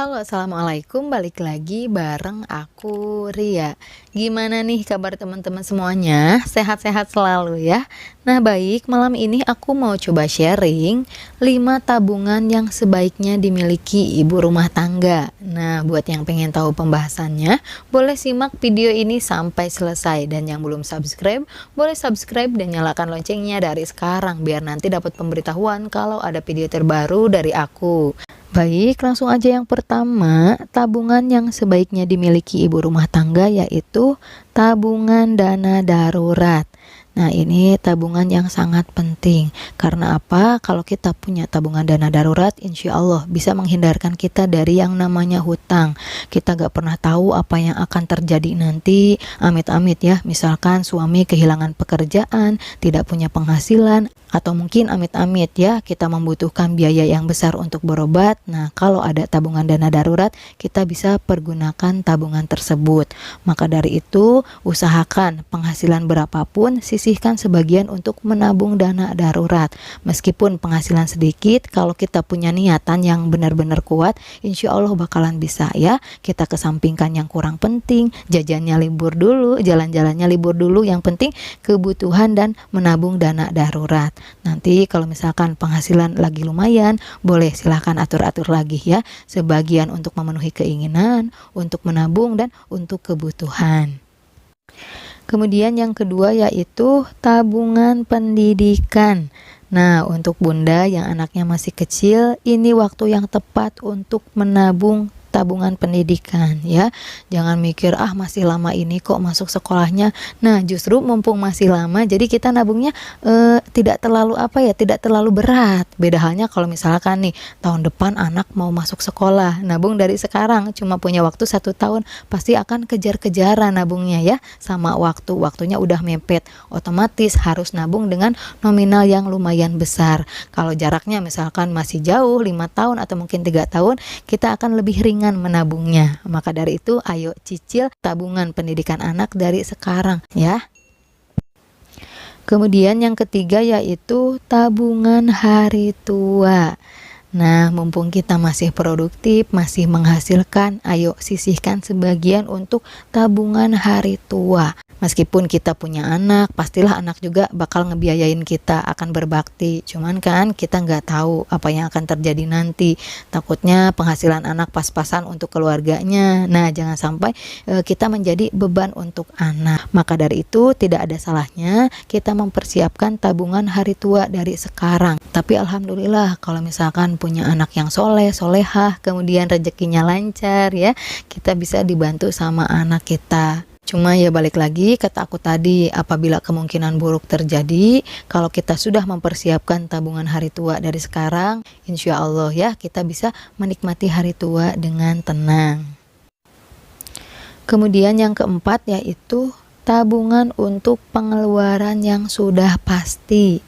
Halo, assalamualaikum. Balik lagi bareng aku Ria. Gimana nih kabar teman-teman semuanya? Sehat-sehat selalu ya. Nah, baik, malam ini aku mau coba sharing 5 tabungan yang sebaiknya dimiliki ibu rumah tangga. Nah, buat yang pengen tahu pembahasannya, boleh simak video ini sampai selesai. Dan yang belum subscribe, boleh subscribe dan nyalakan loncengnya dari sekarang biar nanti dapat pemberitahuan kalau ada video terbaru dari aku. Baik, langsung aja yang pertama, tabungan yang sebaiknya dimiliki ibu rumah tangga yaitu tabungan dana darurat. Nah, ini tabungan yang sangat penting. Karena apa? Kalau kita punya tabungan dana darurat, insya Allah bisa menghindarkan kita dari yang namanya hutang. Kita gak pernah tahu apa yang akan terjadi nanti, amit-amit ya. Misalkan suami kehilangan pekerjaan, tidak punya penghasilan, atau mungkin amit-amit ya, kita membutuhkan biaya yang besar untuk berobat. Nah, kalau ada tabungan dana darurat, kita bisa pergunakan tabungan tersebut. Maka dari itu, usahakan penghasilan berapapun, sisihkan sebagian untuk menabung dana darurat. Meskipun penghasilan sedikit, kalau kita punya niatan yang benar-benar kuat, insya Allah bakalan bisa ya. Kita kesampingkan yang kurang penting, jajannya libur dulu, jalan-jalannya libur dulu, yang penting kebutuhan dan menabung dana darurat. Nanti kalau misalkan penghasilan lagi lumayan, boleh silahkan atur-atur lagi ya, sebagian untuk memenuhi keinginan, untuk menabung, dan untuk kebutuhan. Kemudian yang kedua yaitu tabungan pendidikan. Nah, untuk bunda yang anaknya masih kecil, ini waktu yang tepat untuk menabung tabungan pendidikan ya. Jangan mikir masih lama ini kok masuk sekolahnya. Nah, justru mumpung masih lama, jadi kita nabungnya tidak terlalu tidak terlalu berat. Beda halnya kalau misalkan nih tahun depan anak mau masuk sekolah, nabung dari sekarang cuma punya waktu 1 tahun, pasti akan kejar-kejaran nabungnya ya, sama waktunya udah mepet, otomatis harus nabung dengan nominal yang lumayan besar. Kalau jaraknya misalkan masih jauh 5 tahun atau mungkin 3 tahun, kita akan lebih ringan menabungnya. Maka dari itu ayo cicil tabungan pendidikan anak dari sekarang ya. Kemudian yang ketiga yaitu tabungan hari tua. Nah, mumpung kita masih produktif, masih menghasilkan, ayo sisihkan sebagian untuk tabungan hari tua. Meskipun kita punya anak, pastilah anak juga bakal ngebiayain kita, akan berbakti. Cuman kan kita nggak tahu apa yang akan terjadi nanti. Takutnya penghasilan anak pas-pasan untuk keluarganya. Nah, jangan sampai kita menjadi beban untuk anak. Maka dari itu tidak ada salahnya kita mempersiapkan tabungan hari tua dari sekarang. Tapi alhamdulillah kalau misalkan punya anak yang soleh, solehah, kemudian rezekinya lancar ya, kita bisa dibantu sama anak kita. Cuma ya balik lagi kata aku tadi, apabila kemungkinan buruk terjadi, kalau kita sudah mempersiapkan tabungan hari tua dari sekarang, insya Allah ya kita bisa menikmati hari tua dengan tenang. Kemudian yang keempat yaitu tabungan untuk pengeluaran yang sudah pasti.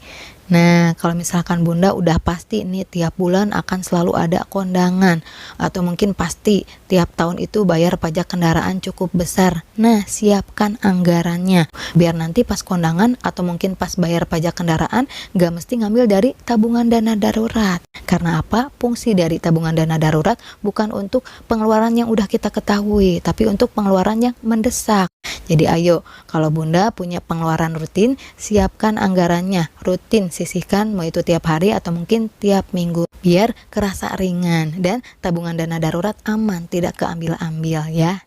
Nah, kalau misalkan bunda udah pasti nih tiap bulan akan selalu ada kondangan, atau mungkin pasti tiap tahun itu bayar pajak kendaraan cukup besar. Nah, siapkan anggarannya biar nanti pas kondangan atau mungkin pas bayar pajak kendaraan gak mesti ngambil dari tabungan dana darurat. Karena apa? Fungsi dari tabungan dana darurat bukan untuk pengeluaran yang udah kita ketahui, tapi untuk pengeluaran yang mendesak. Jadi ayo, kalau bunda punya pengeluaran rutin, siapkan anggarannya rutin, sisihkan mau itu tiap hari atau mungkin tiap minggu biar kerasa ringan dan tabungan dana darurat aman, tidak keambil-ambil ya.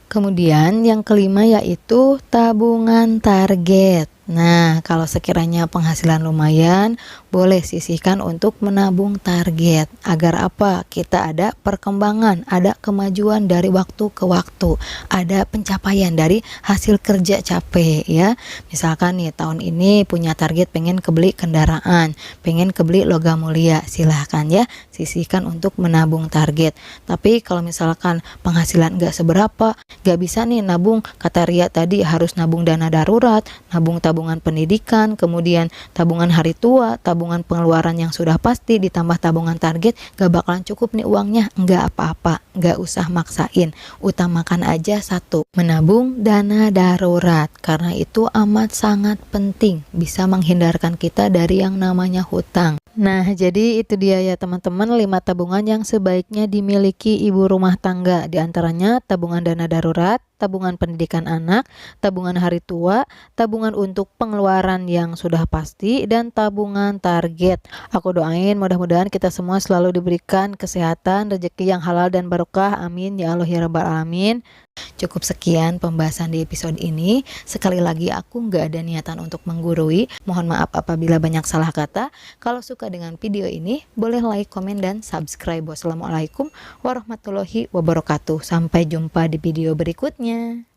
Kemudian yang kelima yaitu tabungan target. Nah, kalau sekiranya penghasilan lumayan, boleh sisihkan untuk menabung target. Agar apa? Kita ada perkembangan, ada kemajuan dari waktu ke waktu, ada pencapaian dari hasil kerja capek ya. Misalkan nih tahun ini punya target pengen kebeli kendaraan, pengen kebeli logam mulia, silahkan ya sisihkan untuk menabung target. Tapi kalau misalkan penghasilan gak seberapa, gak bisa nih nabung, kata Ria tadi harus nabung dana darurat, nabung tabungan pendidikan, kemudian tabungan hari tua, tabungan pengeluaran yang sudah pasti, ditambah tabungan target, gak bakalan cukup nih uangnya. Enggak apa-apa, gak usah maksain, utamakan aja satu, menabung dana darurat, karena itu amat sangat penting, bisa menghindarkan kita dari yang namanya hutang. Nah, jadi itu dia ya teman-teman 5 tabungan yang sebaiknya dimiliki ibu rumah tangga. Di antaranya tabungan dana darurat, tabungan pendidikan anak, tabungan hari tua, tabungan untuk pengeluaran yang sudah pasti, dan tabungan target. Aku doain mudah-mudahan kita semua selalu diberikan kesehatan, rezeki yang halal dan barokah. Amin ya Allah ya Rabbal Alamin. Cukup sekian pembahasan di episode ini. Sekali lagi aku nggak ada niatan untuk menggurui. Mohon maaf apabila banyak salah kata. Kalau suka dengan video ini, boleh like, komen, dan subscribe. Wassalamualaikum warahmatullahi wabarakatuh. Sampai jumpa di video berikutnya.